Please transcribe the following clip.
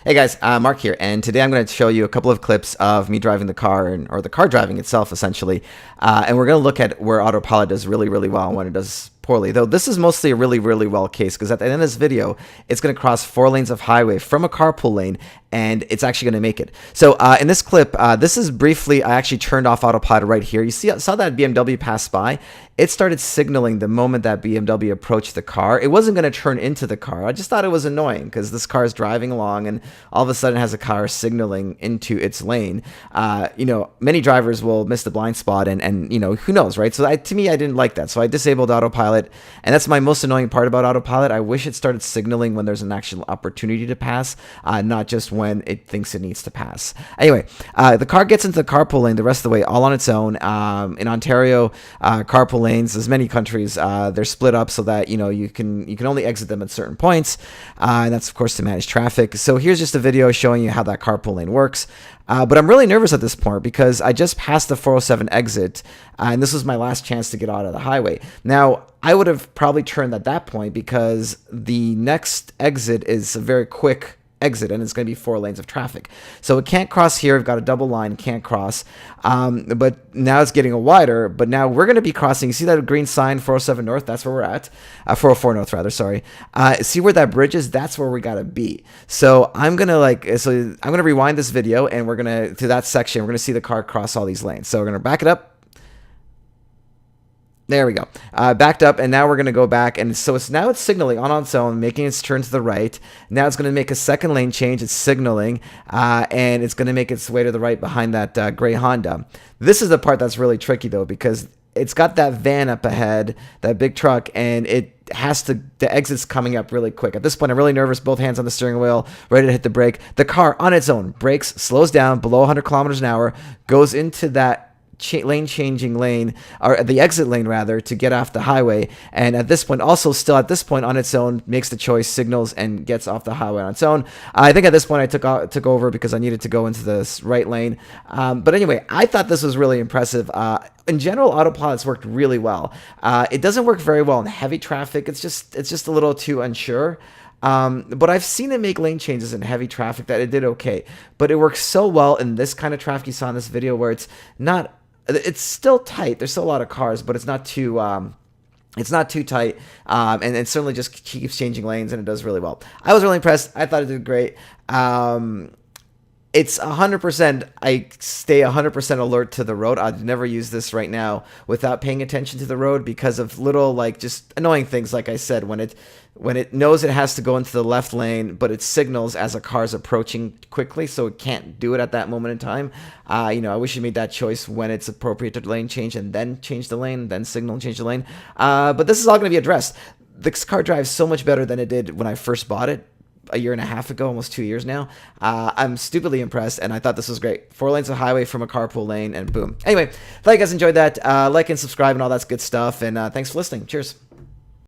Hey guys, Mark here, and today I'm going to show you a couple of clips of me driving the car, or the car driving itself, essentially. And we're going to look at where Autopilot does really, really well and when it does poorly. Though this is mostly a really, really well case, because at the end of this video, it's going to cross 4 lanes of highway from a carpool lane, and it's actually going to make it. So in this clip, this is briefly, I actually turned off Autopilot right here. You saw that BMW pass by. It started signaling the moment that BMW approached the car. It wasn't going to turn into the car. I just thought it was annoying because this car is driving along and all of a sudden has a car signaling into its lane. Many drivers will miss the blind spot and who knows, right? So to me, I didn't like that. So I disabled Autopilot, and that's my most annoying part about Autopilot. I wish it started signaling when there's an actual opportunity to pass, not just when it thinks it needs to pass. Anyway, the car gets into the carpool lane the rest of the way all on its own. In Ontario, carpool lanes, as many countries, they're split up so that you can only exit them at certain points, and that's of course to manage traffic. So here's just a video showing you how that carpool lane works. But I'm really nervous at this point because I just passed the 407 exit, and this was my last chance to get out of the highway. Now, I would have probably turned at that point because the next exit is a very quick exit, and it's going to be 4 lanes of traffic. So it can't cross here. I've got a double line, can't cross. But now it's getting a wider, but now we're going to be crossing. You see that green sign, 407 North? That's where we're at. 404 North, rather, sorry. See where that bridge is? That's where we got to be. So I'm going to rewind this video, and we're going to that section, we're going to see the car cross all these lanes. So we're going to back it up. There we go. Backed up, and now we're going to go back, and so it's signaling on its own, making its turn to the right. Now it's going to make a second lane change. It's signaling, and it's going to make its way to the right behind that gray Honda. This is the part that's really tricky, though, because it's got that van up ahead, that big truck, and the exit's coming up really quick. At this point, I'm really nervous, both hands on the steering wheel, ready to hit the brake. The car, on its own, brakes, slows down below 100 kilometers an hour, goes into that lane-changing lane, or the exit lane rather, to get off the highway. And at this point, still at this point on its own, makes the choice, signals, and gets off the highway on its own. I think at this point I took over because I needed to go into this right lane. But anyway, I thought this was really impressive. In general, Autopilot's worked really well. It doesn't work very well in heavy traffic. It's just a little too unsure. But I've seen it make lane changes in heavy traffic that it did okay. But it works so well in this kind of traffic you saw in this video, where it's still tight. There's still a lot of cars, but it's not too tight, and it certainly just keeps changing lanes, and it does really well. I was really impressed. I thought it did great. It's 100%. I stay 100% alert to the road. I'd never use this right now without paying attention to the road because of little, just annoying things. Like I said, when it knows it has to go into the left lane, but it signals as a car's approaching quickly, so it can't do it at that moment in time. I wish it made that choice when it's appropriate to lane change and then change the lane, then signal and change the lane. But this is all going to be addressed. This car drives so much better than it did when I first bought it a year and a half ago, almost 2 years now. I'm stupidly impressed, and I thought this was great. 4 lanes of highway from a carpool lane, and boom. Anyway, thought you guys enjoyed that. Like and subscribe and all that good stuff, and thanks for listening. Cheers.